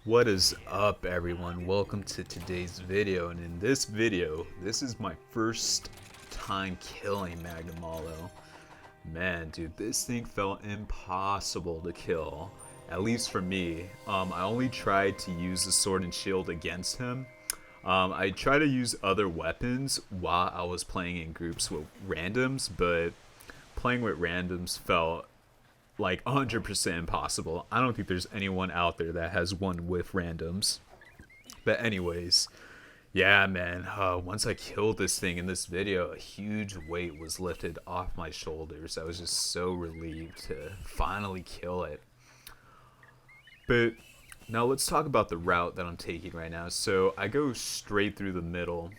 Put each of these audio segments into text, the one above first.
What is up, everyone? Welcome to today's video, and in this video, this is my first time killing Magnamalo. Man, dude, this thing felt impossible to kill, at least for me. I only tried to use the sword and shield against him. I tried to use other weapons while I was playing in groups with randoms, but playing with randoms felt like 100% impossible. I don't think there's anyone out there that has won with randoms. But anyways, yeah, man, once I killed this thing in this video, a huge weight was lifted off my shoulders. I was just so relieved to finally kill it. But now let's talk about the route that I'm taking right now. So I go straight through the middle.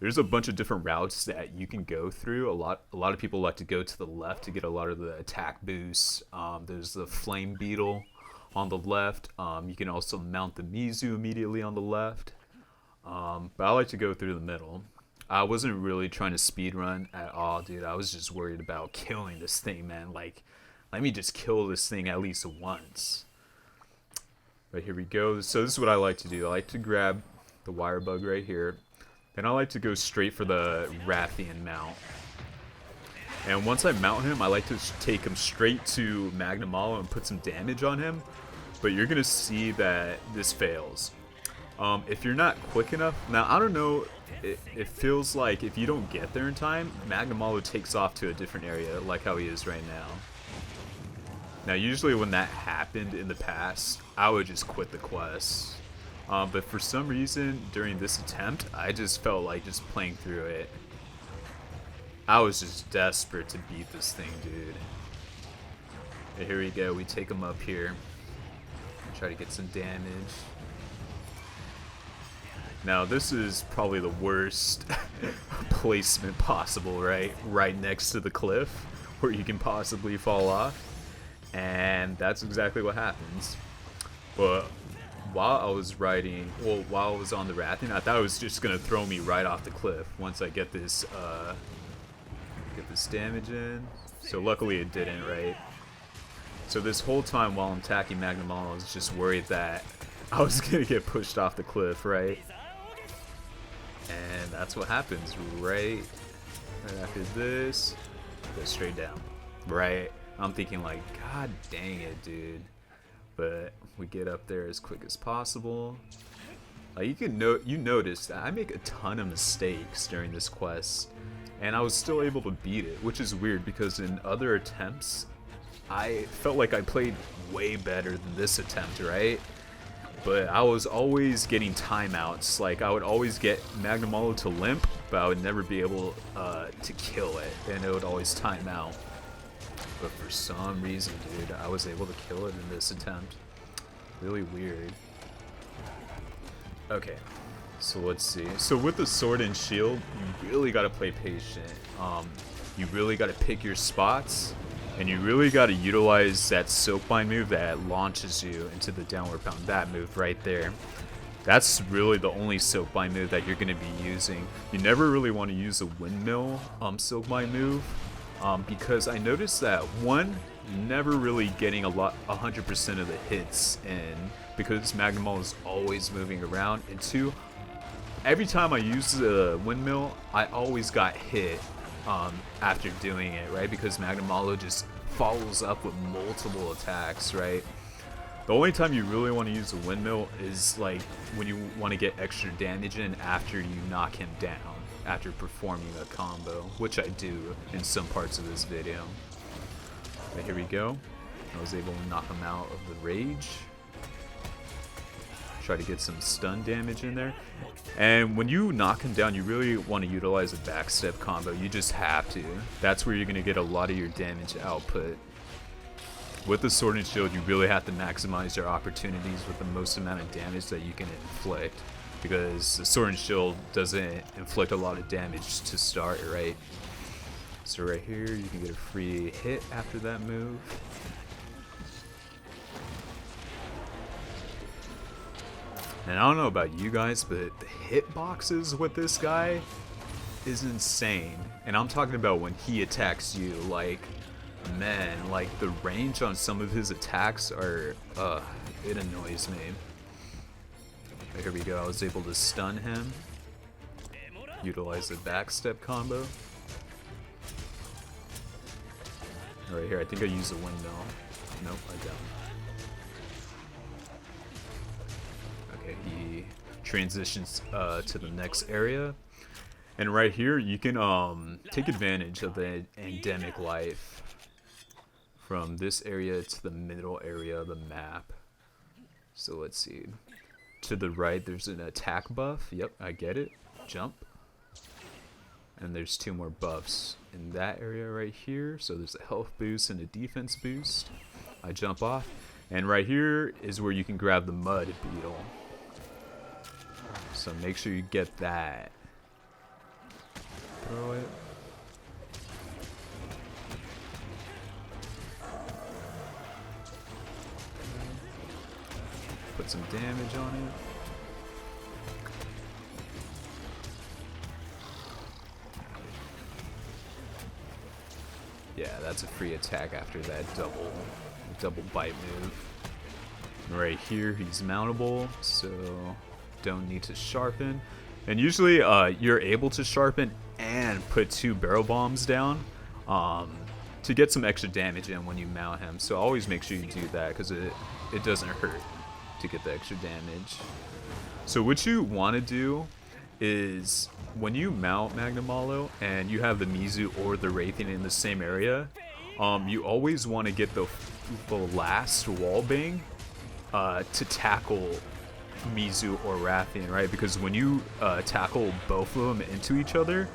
There's a bunch of different routes that you can go through. A lot of people like to go to the left to get a lot of the attack boosts. There's the flame beetle on the left. You can also mount the Mizu immediately on the left. But I like to go through the middle. I wasn't really trying to speed run at all, dude. I was just worried about killing this thing, man. Like, let me just kill this thing at least once. But here we go. So this is what I like to do. I like to grab the wire bug right here. And I like to go straight for the Rathian mount. And once I mount him, I like to take him straight to Magnamalo and put some damage on him. But you're going to see that this fails. If you're not quick enough... Now, I don't know. It feels like if you don't get there in time, Magnamalo takes off to a different area, like how he is right now. Now, usually when that happened in the past, I would just quit the quest. But for some reason, during this attempt, I just felt like just playing through it. I was just desperate to beat this thing, dude. And here we go, we take him up here. Try to get some damage. Now, this is probably the worst placement possible, right? Right next to the cliff, where you can possibly fall off. And that's exactly what happens. But while I was riding, well, while I was on the Rathian, I thought it was just gonna throw me right off the cliff once I get this damage in. So luckily it didn't, right? So this whole time while I'm attacking Magnamalo, I was just worried that I was gonna get pushed off the cliff, right? And that's what happens, right after this. Go straight down, right? I'm thinking like, God dang it, dude. But we get up there as quick as possible. You notice that I make a ton of mistakes during this quest, and I was still able to beat it, which is weird because in other attempts, I felt like I played way better than this attempt, right? But I was always getting timeouts. Like, I would always get Magnamalo to limp, but I would never be able to kill it, and it would always time out. But for some reason, dude, I was able to kill it in this attempt. Really weird. Okay, so let's see. So with the sword and shield, you really gotta play patient. You really gotta pick your spots, and you really gotta utilize that soapbind move that launches you into the downward pound. That move right there. That's really the only soapbind move that you're gonna be using. You never really want to use a windmill soapbind move. Because I noticed that one, never really getting 100% of the hits in because Magnamalo is always moving around, and two, every time I use the windmill, I always got hit after doing it, right? Because Magnamalo just follows up with multiple attacks, right? The only time you really want to use the windmill is like when you want to get extra damage in after you knock him down. After performing a combo, which I do in some parts of this video. But here we go. I was able to knock him out of the rage. Try to get some stun damage in there. And when you knock him down, you really want to utilize a backstep combo. You just have to. That's where you're going to get a lot of your damage output. With the sword and shield, you really have to maximize your opportunities with the most amount of damage that you can inflict. Because the sword and shield doesn't inflict a lot of damage to start, right? So right here, you can get a free hit after that move. And I don't know about you guys, but the hitboxes with this guy is insane. And I'm talking about when he attacks you, like, man, like the range on some of his attacks are, it annoys me. Here we go. I was able to stun him. Utilize the backstep combo. Right here, I think I used a windmill. Nope, I don't. Okay, he transitions to the next area. And right here, you can take advantage of the endemic life from this area to the middle area of the map. So let's see. To the right, there's an attack buff. Yep, I get it. Jump. And there's 2 more buffs in that area right here. So there's a health boost and a defense boost. I jump off. And right here is where you can grab the mud beetle. So make sure you get that. Throw it. Put some damage on it. Yeah, that's a free attack after that double bite move. And right here, he's mountable, so don't need to sharpen. And usually, you're able to sharpen and put 2 barrel bombs down to get some extra damage in when you mount him. So always make sure you do that because it doesn't hurt to get the extra damage. So what you want to do is when you mount Magnamalo and you have the Mizu or the Raytheon in the same area, you always want to get the last wall bang to tackle Mizu or Rathian, right? Because when you tackle both of them into each other,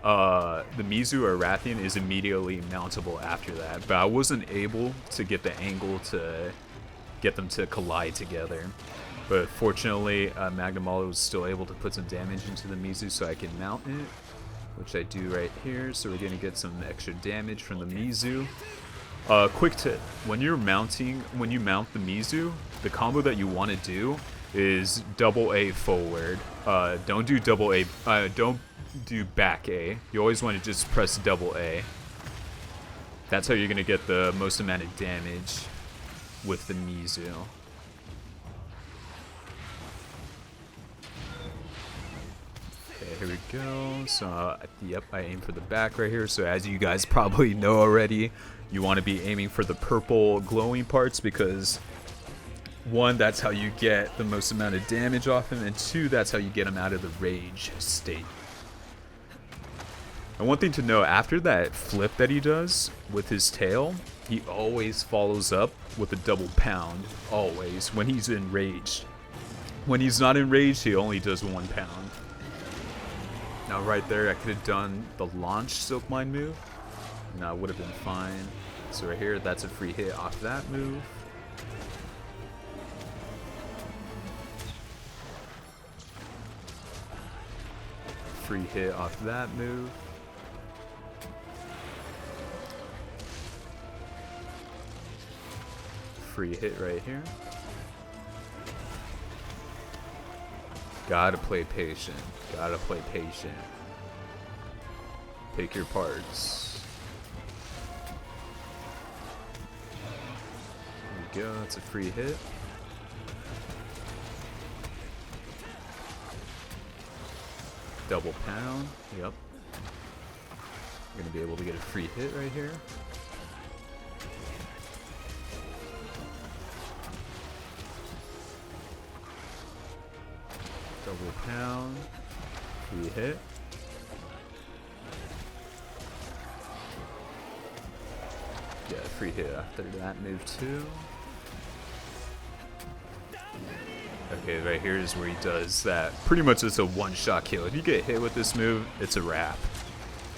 the Mizu or Rathian is immediately mountable after that. But I wasn't able to get the angle to get them to collide together. But fortunately, Magnamalo was still able to put some damage into the Mizu so I can mount it, which I do right here. So we're going to get some extra damage from the Mizu. Quick tip, when you mount the Mizu, the combo that you want to do is double A forward. Don't do double A, don't do back A. You always want to just press double A. That's how you're going to get the most amount of damage with the Mizu. Okay, here we go. So, yep, I aim for the back right here. So as you guys probably know already, you want to be aiming for the purple glowing parts because 1, that's how you get the most amount of damage off him, and 2, that's how you get him out of the rage state. And one thing to know, after that flip that he does with his tail, he always follows up with a double pound, always, when he's enraged. When he's not enraged, he only does 1 pound. Now right there, I could have done the launch Silk Mine move, and that would have been fine. So right here, that's a free hit off that move. Free hit off that move. Free hit right here. Gotta play patient. Gotta play patient. Pick your parts. There we go. That's a free hit. Double pound. Yep. We're gonna be able to get a free hit right here. Double pound. Free hit. Yeah, free hit after that move too. Okay, right here is where he does that. Pretty much it's a one-shot kill. If you get hit with this move, it's a wrap.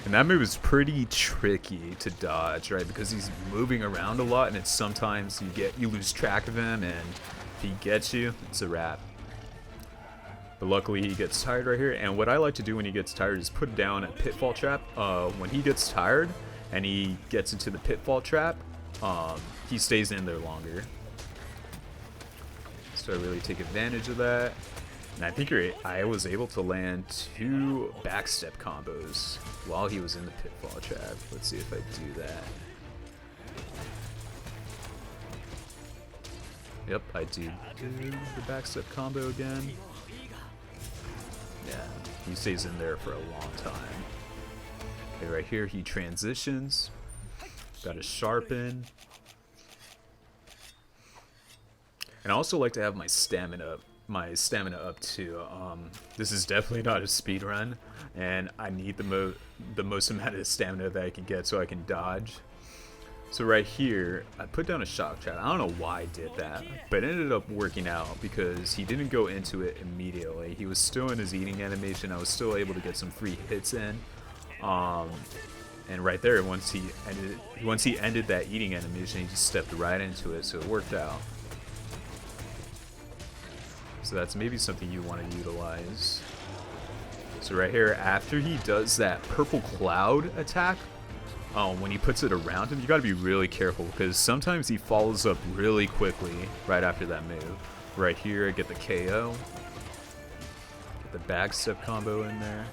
And that move is pretty tricky to dodge, right? Because he's moving around a lot, and it's sometimes you lose track of him, and if he gets you, it's a wrap. But luckily he gets tired right here, and what I like to do when he gets tired is put down a pitfall trap. When he gets tired and he gets into the pitfall trap, he stays in there longer. So I really take advantage of that. And I think I was able to land 2 backstep combos while he was in the pitfall trap. Let's see if I do that. Yep, I do the backstep combo again. Yeah, he stays in there for a long time. Okay, right here he transitions. Got to sharpen. And I also like to have my stamina up too. This is definitely not a speed run, and I need the most amount of stamina that I can get so I can dodge. So right here, I put down a shock trap. I don't know why I did that, but it ended up working out because he didn't go into it immediately. He was still in his eating animation. I was still able to get some free hits in. And right there, once he ended that eating animation, he just stepped right into it, so it worked out. So that's maybe something you want to utilize. So right here, after he does that purple cloud attack, when he puts it around him, you got to be really careful because sometimes he follows up really quickly right after that move. Right here, I get the KO. Get the backstep combo in there.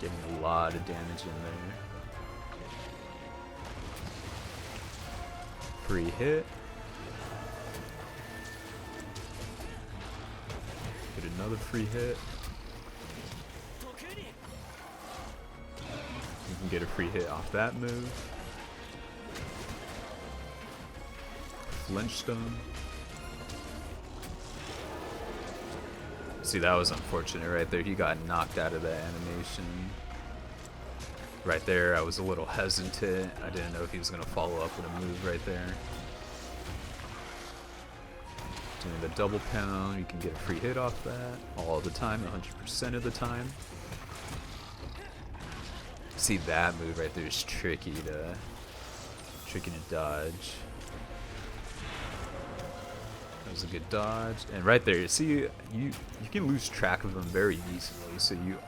Getting a lot of damage in there. Free hit. Get another free hit. You can get a free hit off that move. Flinch stone. See, that was unfortunate right there. He got knocked out of that animation. Right there, I was a little hesitant. I didn't know if he was going to follow up with a move right there. Doing the double pound, you can get a free hit off that all the time, 100% of the time. See, that move right there is tricky to dodge. That was a good dodge. And right there, you see, you can lose track of them very easily. So you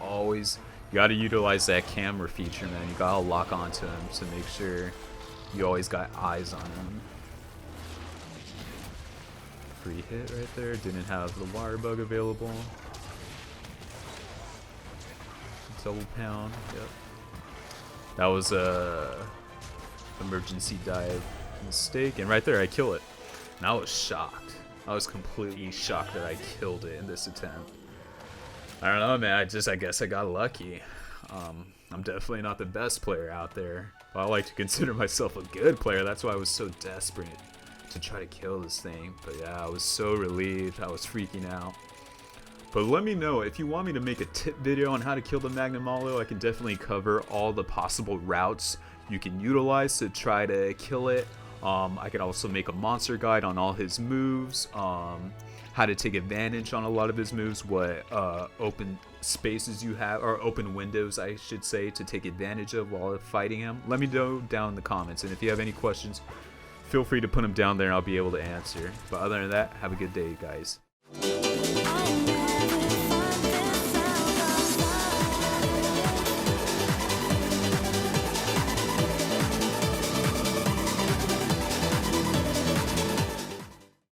got to utilize that camera feature, man. You got to lock onto him to make sure you always got eyes on him. Free hit right there. Didn't have the wire bug available. Double pound. Yep. That was a emergency dive mistake. And right there, I kill it. And I was shocked. I was completely shocked that I killed it in this attempt. I don't know, man. I guess I got lucky. I'm definitely not the best player out there, but I like to consider myself a good player. That's why I was so desperate to try to kill this thing. But yeah, I was so relieved. I was freaking out. But let me know if you want me to make a tip video on how to kill the Magnamalo. I can definitely cover all the possible routes you can utilize to try to kill it. I could also make a monster guide on all his moves, how to take advantage on a lot of his moves, what open spaces you have, or open windows I should say, to take advantage of while fighting him. Let me know down in the comments, and if you have any questions, feel free to put them down there and I'll be able to answer. But other than that, have a good day, guys.